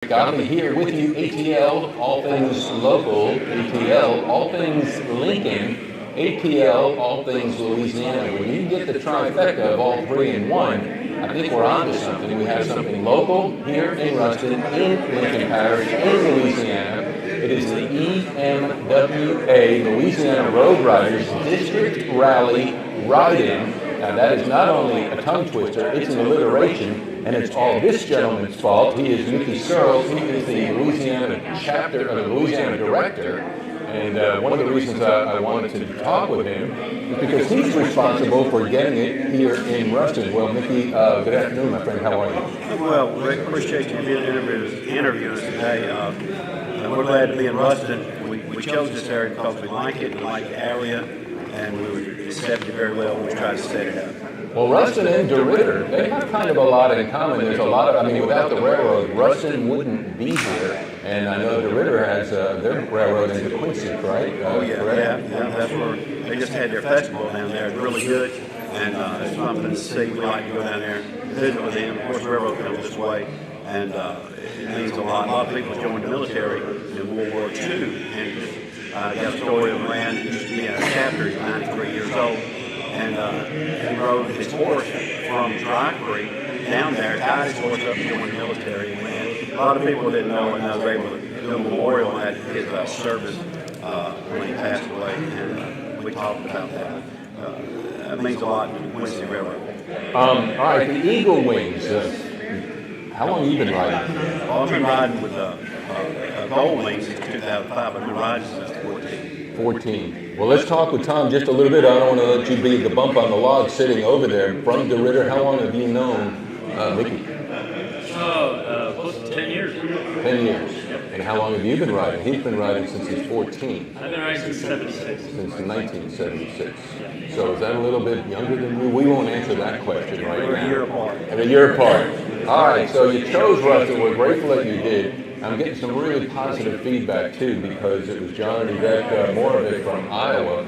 Godley here with you, ATL, all things local, ATL, all things Lincoln, ATL, all things Louisiana. When you get the trifecta of all three in one, I think we're onto something. We have something local here in Ruston, in Lincoln Parish, in Louisiana. It is the EMWA, Louisiana Road Riders District Rally Ride-In. Now that is not only a tongue twister, it's an alliteration, and it's all this gentleman's fault. He is Mickey Searles. He is the Louisiana chapter, or the Louisiana director. And one of the reasons I wanted to talk with him is because he's responsible for getting it here in Ruston. Well, Mickey, good afternoon, my friend. How are you? Well, Rick, appreciate you being interviewing us today. We're glad to be in Ruston. We chose this area because we like it, we like the area, and we accepted it very well when we tried to set it up. Well, Ruston and DeRidder, they have kind of a lot in common. There's a lot of, without the railroad, Ruston wouldn't be here. And I know DeRidder has their railroad into Quincy, right? Yeah, that's where they just had their festival down there. It's really good, and it's something to see. We like to go down there and visit with them. Of course, the railroad comes this way, and it means a lot. A lot of people joined the military in World War II, and I got a story of a man who used to be in a chapter. He's 93 years old, and he rode his horse from Dry Creek down there, tied his horse up, joined the military, and ran. A lot of people didn't know, and I was able to do a memorial at his service when he passed away, and we talked about that. That means a lot to the Quincy Railroad. All right, the Eagle Wings. How long have you been riding? Well, I've been riding with Gold Wings since 2005. I've been riding since 14. 14. Well, let's talk with Tom just a little bit. I don't want to let you be the bump on the log sitting over there. From DeRidder, how long have you known Mickey? Close to 10 years. 10 years. And how long have you been riding? He's been riding since he's 14. I've been riding since 76. Since 1976. So is that a little bit younger than you? We won't answer that question right now. We're a year apart. And a year apart. All right, so you chose Ruston. We're grateful that you did. I'm getting some really positive feedback too, because it was John and Yvette Moravec from Iowa.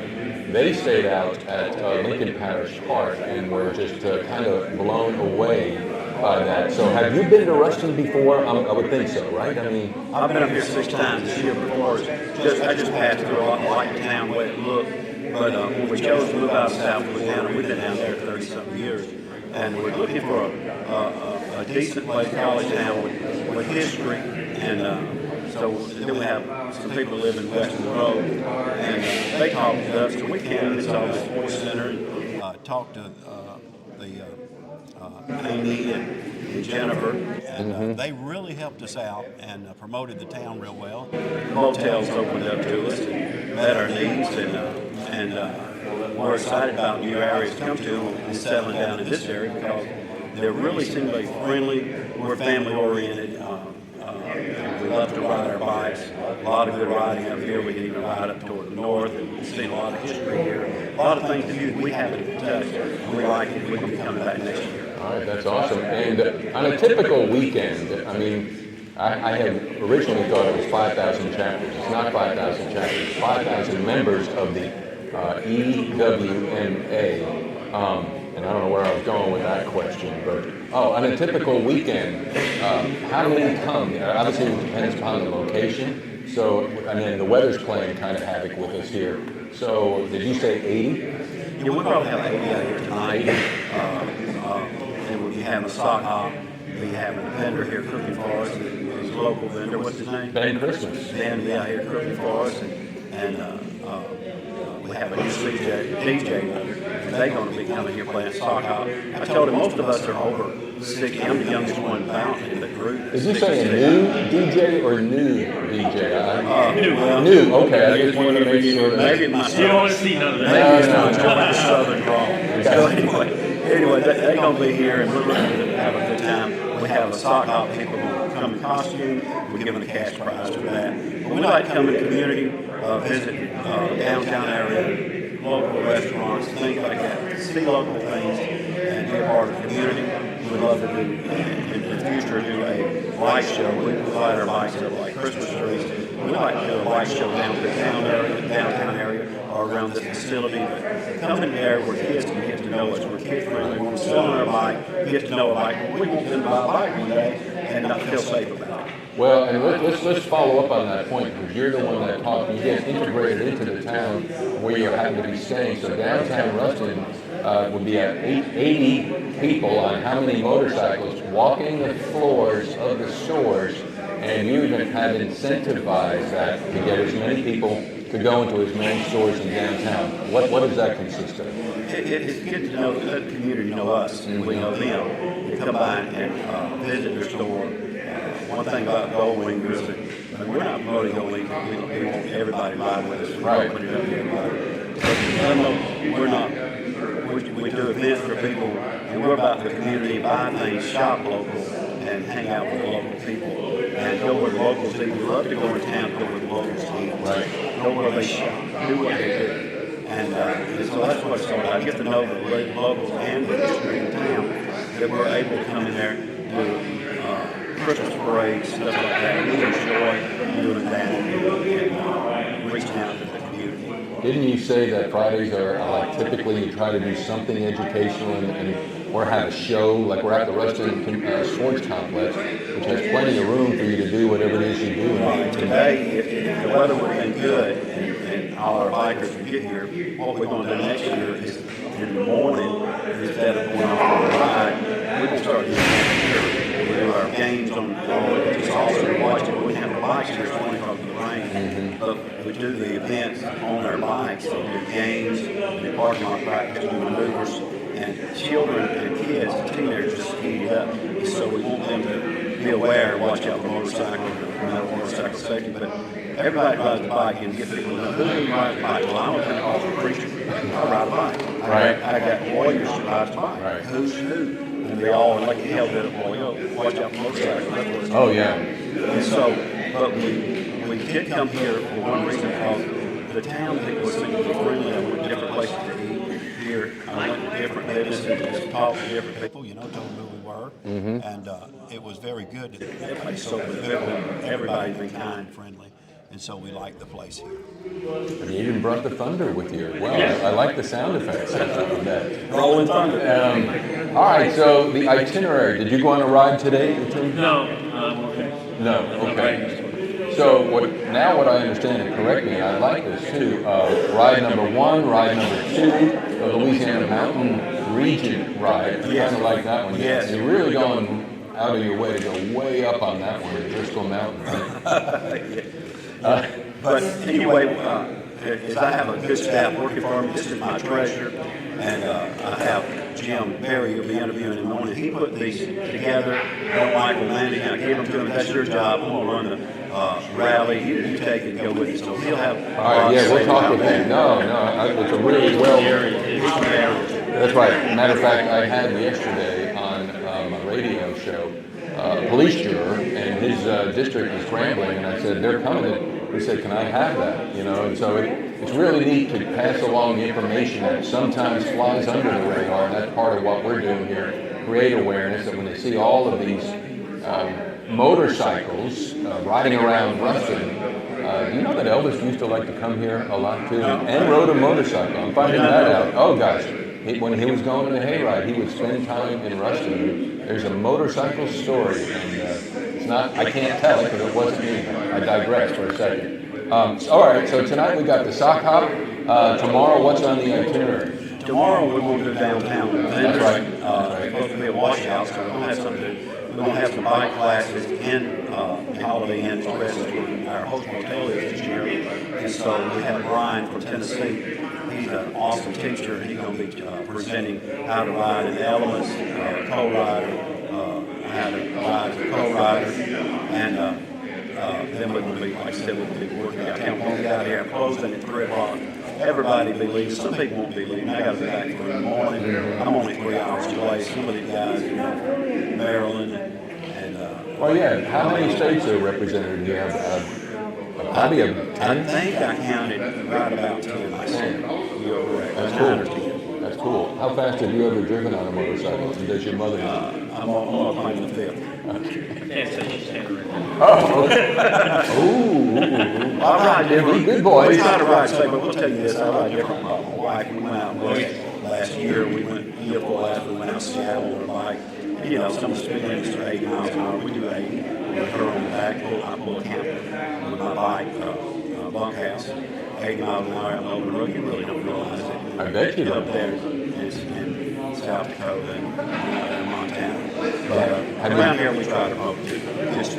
They stayed out at Lincoln Parish Park and were just kind of blown away by that. So have you been to Ruston before? I would think so, right? I've been up here 6 times this year before. I just passed through. I like the town, the way it looked. But when we chose to move out of South Louisiana, we've been down there 30-something years. And we're looking for a decent place, college town with history. And so then we have some people who live in Western Road, and they talk to us, so we came to the sports center and talked to Amy and Jennifer, and they really helped us out and promoted the town real well. Motels opened up to us and met our needs, and we're excited about new areas to come to and settling down in this area because they really seem to be friendly. We're family oriented. We love to ride our bikes. A lot of good riding up here. We can even ride up toward the north and see a lot of history here. A lot of things to do we haven't touched. We like it. We can be coming back next year. All right, that's awesome. And on a typical weekend, I had originally thought it was 5,000 chapters. It's not 5,000 chapters. 5,000 members of the EWMA. And I don't know where I was going with that question, but on a typical weekend, how many come? Obviously, it depends upon the location. So, the weather's playing kind of havoc with us here. So, did you say 80? Yeah, we'll probably have 80 out here tonight. And we'll be having a sock hop. We have a vendor here cooking for us. He's a local vendor. What's his name? Ben Christmas. Ben will be out here cooking for us, and we have a new DJ. They're going to be coming here playing sock hop. I told him most of us are over 60. I'm the youngest one bound in the group. Is he saying new DJ or new DJ? New. Okay. I just wanted to make sure. Maybe my You don't want to see none of that. Maybe it's not my southern drawl. So anyway, they're going to be here, and we're going to have a good time. We have a sock hop. People will come in costume. We're giving a cash prize for that. But we like to come in the community, visit downtown area, local restaurants, things like that. See local things and be a part of the community. We'd love to do, in the future, do a light show. We light our lights up like Christmas trees. We like to do a light show down in the downtown area, or around this facility. But coming there where kids can get to know us, we're kid friendly. When we're selling our bike, get to know a bike. We want them to buy a bike one day and not feel safe about it. Well, and let's follow up on that point, because you're the one that talked, you get integrated into the town where you happen to be staying. So downtown Ruston would be at 80 people on how many motorcycles walking the floors of the stores, and you even had incentivized that to get as many people to go into as many stores in downtown. What does that consist of? It's good to know the community know us, and we know them. You come by and visit their store. One thing about Goldwing is that we're not promoting Goldwing. We want everybody to ride with us. Right. Put it up to everybody. But we're not. We do events for people, and we're about the community, buy things, shop local, and hang out with the local people, and go where the locals eat. We love to go in town, go where the locals eat. Right. Go where they shop, do what they do. And so that's what it's all about. Get to know the locals and the history in town, that we're able to come in there, do Christmas parades, stuff like that. We enjoy doing that and reaching out to the community. Didn't you say that Fridays are like typically you try to do something educational or have a show, like we're at the Ruston Sports Complex, which has plenty of room for you to do whatever it is you do. Today, if the weather would have been good and all our bikers would get here, what we're going to do next year is in the morning, instead of going off on a ride, we're going to start doing here. We do our games on just also watch it. We have the bikes here 20 because of the rain, but we do the events on our bikes. So we do games, we do parking lot practice, do maneuvers, and children and kids and teenagers just eat it up. So we want them to be aware, watch out for motorcycles, motorcycle safety. But everybody rides a bike and get people to know who rides a bike. Well, I'm a Pentecostal preacher. I ride a bike. Right. I got warriors who ride a bike. Right. Who's who? And they all like you held it up, boy, watch out for motorcycles. Oh yeah. And so, but we did come here for one reason, because the town people seem to be friendly. I went to different places to eat here. I went to different businesses and just talked to different people, told them who we were. And it was very good. Everybody's so good. Everybody's been kind and friendly. And so we like the place here. And you even brought the thunder with you. Well, I like the sound effects of that. Rolling thunder. All right, so the itinerary. Did you go on a ride today? No. No. Okay. So what I understand, and correct me, I like this too. Ride number 1, ride number 2, the Louisiana Mountain Region ride. I kind of like that one. Yes. You're really going out of your way to go way up on that one, Driscoll Mountain, right? But anyway, as I have a good staff working for me, this is my treasurer, and I have Jim Berry, who'll be interviewing in the morning. He put these together. Don't like them landing. I gave them to him. That's your job. I'm going to run the rally. You take it and go with it. So he'll have. All right, yeah, we'll talk with him. No, it's a really well. That's right. Matter of fact, I had yesterday on a radio show a police juror, and his district is scrambling, and I said, they're coming. He said, can I have that? And so it's really neat to pass along the information that sometimes flies under the radar, and that's part of what we're doing here, create awareness that when they see all of these motorcycles riding around Ruston, do you know that Elvis used to like to come here a lot too, and rode a motorcycle? I'm finding that out. Oh gosh, when he was going on a hayride, he would spend time in Ruston. There's a motorcycle story, and it's not, I can't tell it because it wasn't me. I digress for a second. All right, so tonight we got the sock hop. Tomorrow, what's on the itinerary? Tomorrow we're going to go downtown. That's right. It's supposed to be a washout, so we're going to have something to do. We're going to have some bike classes in the Holiday Inn Express, where our host motel is this year. And so we have Brian from Tennessee. He's an awesome teacher. He's going to be presenting how to ride in the elements, co-rider, how to ride as a co-rider, and then we'll be, like I said, we'll be working out town. We'll be out here closing at 3 o'clock. Everybody be leaving. Some people won't be leaving. I got to be back for in the morning. I'm only 3 hours away. Some of these guys, Maryland and Well, yeah. How many states are represented? Do you have? Probably a 10. I think I counted right about 10 myself. You're correct. That's 9 or cool. 10. That's cool. How fast have you ever driven on a motorcycle? And does your mother? I'm on claim the 5th. Can't say she's handwritten. Oh, okay. Ooh. I ride different. Good boy. We try to ride safe, but we'll tell you this. I ride different. My wife, we went out west last year. We went last. We went out to Seattle on a bike. Some of the speed limits are 80 miles an hour. We do 80. with her on the back. I pull a camper with my bike, bunkhouse, 80 miles an hour out in the open road. You really don't realize it. I bet you Up don't. there in South Dakota and Montana. But Have around you- here we try to promote too. Just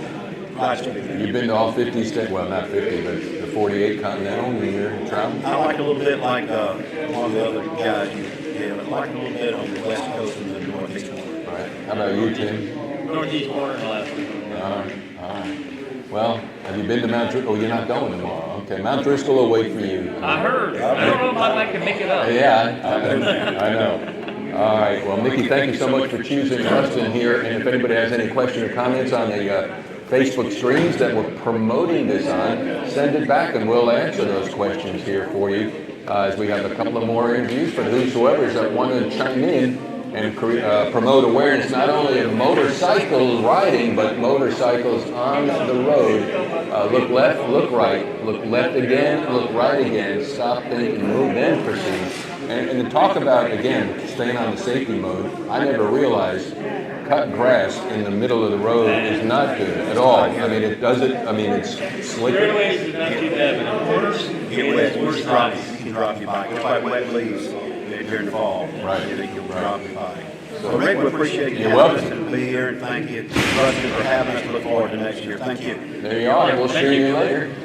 life's too big. You've been to all 50 states, well, not 50, but the 48 continental when you're traveling? I like a little bit like one of the other guys you did. I like a little bit on the west coast and the northeast one. All right. How about you, Tim? Northeast corner and left. All right. Well, have you been to Mount Driscoll? Oh, you're not going tomorrow. Okay, Mount Driscoll will wait for you. I heard. I don't know if I can make it up. Yeah, I know. All right. Well, Mickey, thank you so much for choosing Ruston here. And if anybody has any questions or comments on the Facebook streams that we're promoting this on, send it back and we'll answer those questions here for you as we have a couple of more interviews for whosoever that want to chime in and promote awareness not only of motorcycle riding, but motorcycles on the road. Look left, look right, look left again, look right again, stop, think, and move, then proceed. And to talk about, again, staying on the safety mode, I never realized cut grass in the middle of the road is not good at all. I mean, it's slicker. Fairways is not too bad, but the corners, Get wet, you can drop your bike. It's like wet leaves during the fall. Right. You can drop your bike. So Rick, we appreciate you You're having us welcome. and be here, and thank you, Rustin, for having us. Look forward to next year. Thank you. There you are. We'll see you later.